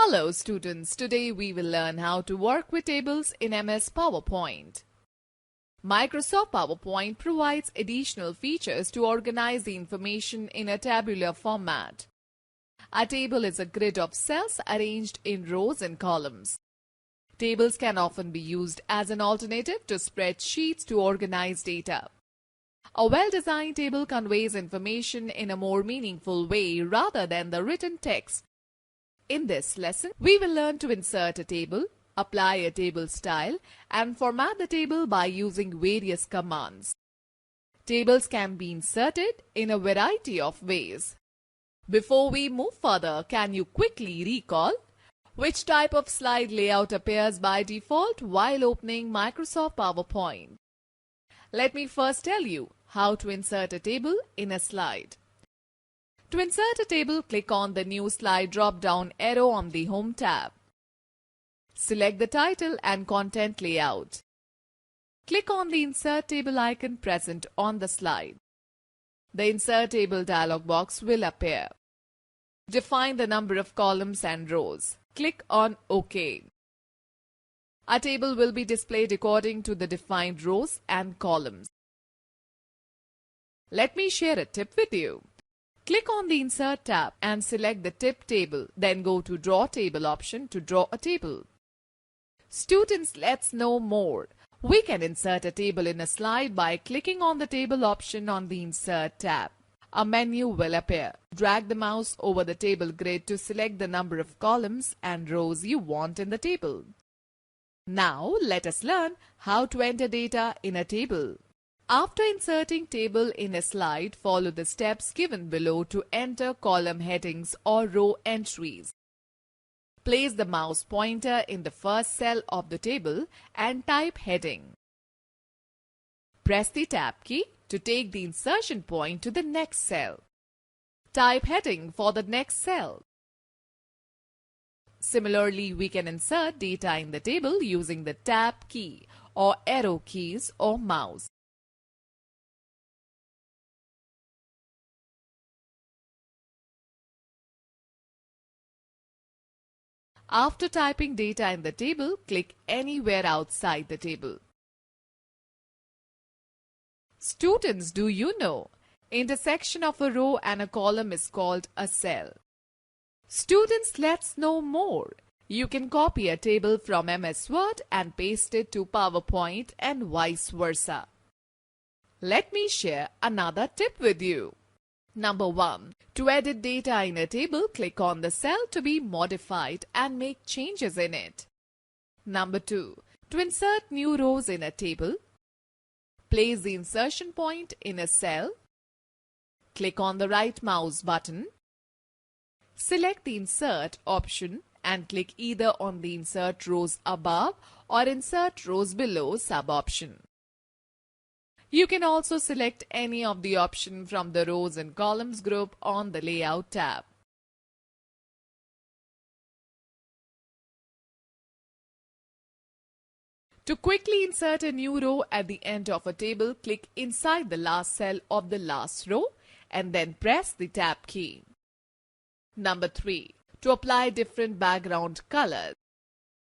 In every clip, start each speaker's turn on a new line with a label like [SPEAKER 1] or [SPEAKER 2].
[SPEAKER 1] Hello students, today we will learn how to work with tables in MS PowerPoint. Microsoft PowerPoint provides additional features to organize the information in a tabular format. A table is a grid of cells arranged in rows and columns. Tables can often be used as an alternative to spreadsheets to organize data. A well-designed table conveys information in a more meaningful way rather than the written text. In this lesson, we will learn to insert a table, apply a table style, and format the table by using various commands. Tables can be inserted in a variety of ways. Before we move further, can you quickly recall which type of slide layout appears by default while opening Microsoft PowerPoint? Let me first tell you how to insert a table in a slide. To insert a table, click on the New Slide drop-down arrow on the Home tab. Select the title and content layout. Click on the Insert Table icon present on the slide. The Insert Table dialog box will appear. Define the number of columns and rows. Click on OK. A table will be displayed according to the defined rows and columns. Let me share a tip with you. Click on the Insert tab and select the tip table, then go to Draw Table option to draw a table. Students, let's know more. We can insert a table in a slide by clicking on the Table option on the Insert tab. A menu will appear. Drag the mouse over the table grid to select the number of columns and rows you want in the table. Now, let us learn how to enter data in a table. After inserting table in a slide, follow the steps given below to enter column headings or row entries. Place the mouse pointer in the first cell of the table and type heading. Press the Tab key to take the insertion point to the next cell. Type heading for the next cell. Similarly, we can insert data in the table using the Tab key or arrow keys or mouse. After typing data in the table, click anywhere outside the table. Students, do you know, intersection of a row and a column is called a cell. Students, let's know more. You can copy a table from MS Word and paste it to PowerPoint and vice versa. Let me share another tip with you. Number 1. To edit data in a table, click on the cell to be modified and make changes in it. Number 2. To insert new rows in a table, place the insertion point in a cell. Click on the right mouse button. Select the Insert option and click either on the Insert Rows above or Insert Rows below sub-option. You can also select any of the options from the Rows and Columns group on the Layout tab. To quickly insert a new row at the end of a table, click inside the last cell of the last row and then press the Tab key. Number 3. To apply different background colors,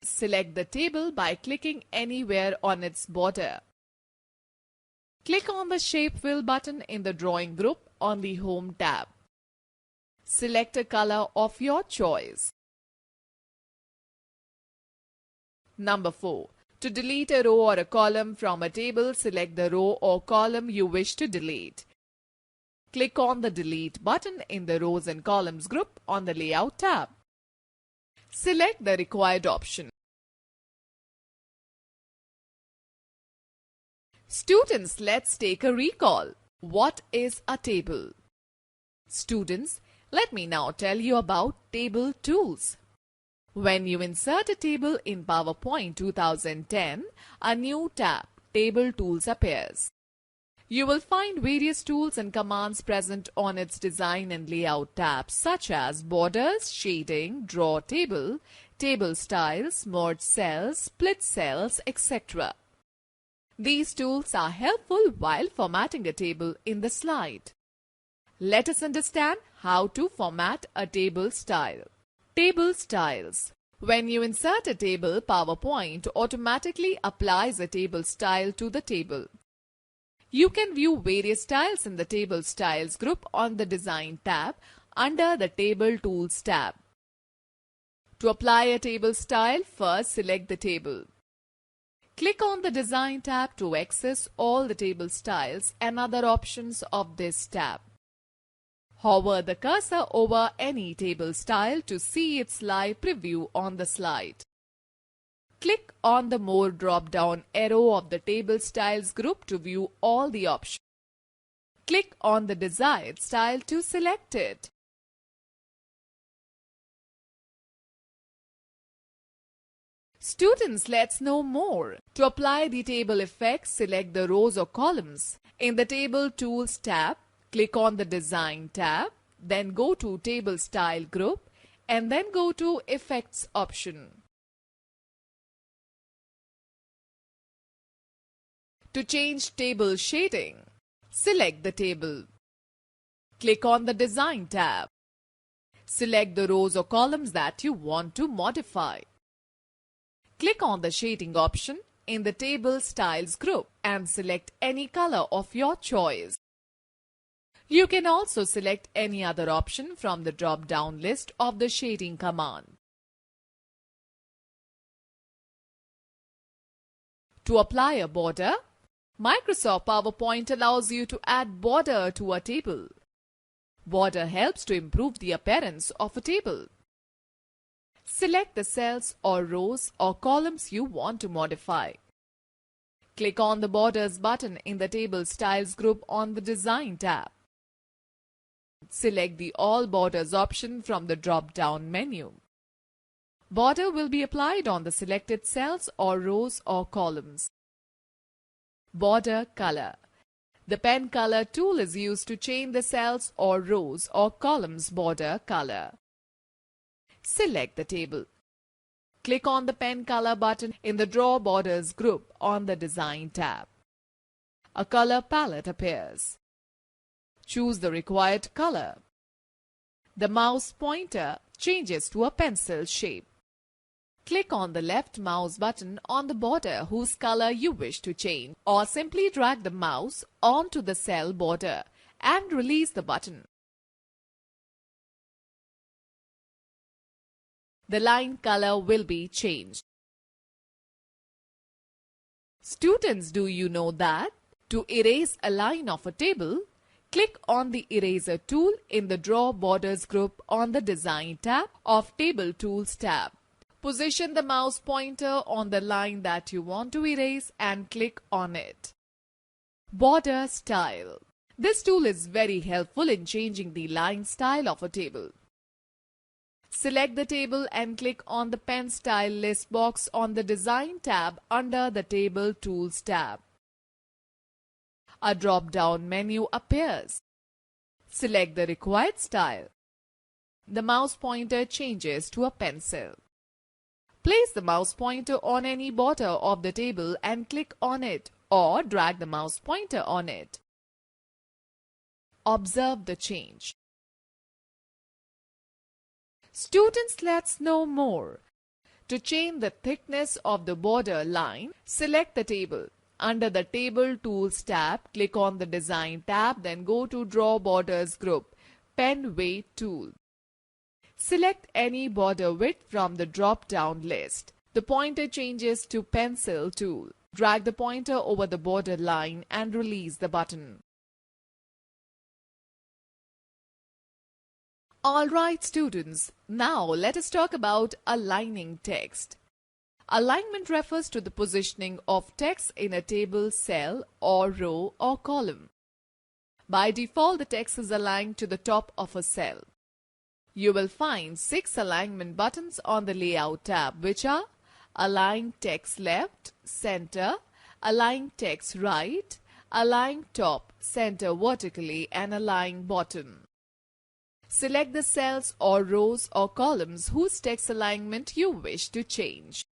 [SPEAKER 1] select the table by clicking anywhere on its border. Click on the Shape Fill button in the Drawing group on the Home tab. Select a color of your choice. Number 4. To delete a row or a column from a table, select the row or column you wish to delete. Click on the Delete button in the Rows and Columns group on the Layout tab. Select the required option. Students, let's take a recall. What is a table? Students, let me now tell you about table tools. When you insert a table in PowerPoint 2010, a new tab, Table Tools, appears. You will find various tools and commands present on its Design and Layout tabs such as Borders, Shading, Draw Table, Table Styles, Merge Cells, Split Cells, etc. These tools are helpful while formatting a table in the slide. Let us understand how to format a table style. Table styles. When you insert a table, PowerPoint automatically applies a table style to the table. You can view various styles in the Table Styles group on the Design tab under the Table Tools tab. To apply a table style, first select the table. Click on the Design tab to access all the table styles and other options of this tab. Hover the cursor over any table style to see its live preview on the slide. Click on the More drop-down arrow of the Table Styles group to view all the options. Click on the desired style to select it. Students, let's know more. To apply the table effects, select the rows or columns. In the Table Tools tab, click on the Design tab, then go to Table Style group, and then go to Effects option. To change table shading, select the table. Click on the Design tab. Select the rows or columns that you want to modify. Click on the Shading option in the Table Styles group and select any color of your choice. You can also select any other option from the drop-down list of the Shading command. To apply a border, Microsoft PowerPoint allows you to add border to a table. Border helps to improve the appearance of a table. Select the cells or rows or columns you want to modify. Click on the Borders button in the Table Styles group on the Design tab. Select the All Borders option from the drop-down menu. Border will be applied on the selected cells or rows or columns. Border color. The pen color tool is used to change the cells or rows or columns border color. Select the table. Click on the pen color button in the Draw Borders group on the Design tab. A color palette appears. Choose the required color. The mouse pointer changes to a pencil shape. Click on the left mouse button on the border whose color you wish to change, or simply drag the mouse onto the cell border and release the button. The line color will be changed. Students, do you know that to erase a line of a table, click on the Eraser tool in the Draw Borders group on the Design tab of Table Tools tab. Position the mouse pointer on the line that you want to erase and click on it. Border Style. This tool is very helpful in changing the line style of a table. Select the table and click on the Pen Style list box on the Design tab under the Table Tools tab. A drop-down menu appears. Select the required style. The mouse pointer changes to a pencil. Place the mouse pointer on any border of the table and click on it, or drag the mouse pointer on it. Observe the change. Students, let's know more. To change the thickness of the border line, select the table. Under the Table Tools tab, click on the Design tab, then go to Draw Borders group, Pen Weight tool. Select any border width from the drop-down list. The pointer changes to Pencil tool. Drag the pointer over the border line and release the button. Alright students, now let us talk about aligning text. Alignment refers to the positioning of text in a table, cell, or row or column. By default, the text is aligned to the top of a cell. You will find 6 alignment buttons on the Layout tab, which are Align Text Left, Center, Align Text Right, Align Top, Center Vertically, and Align Bottom. Select the cells or rows or columns whose text alignment you wish to change.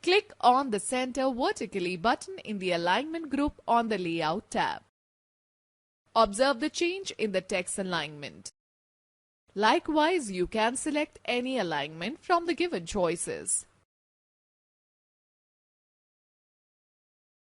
[SPEAKER 1] Click on the Center Vertically button in the Alignment group on the Layout tab. Observe the change in the text alignment. Likewise, you can select any alignment from the given choices.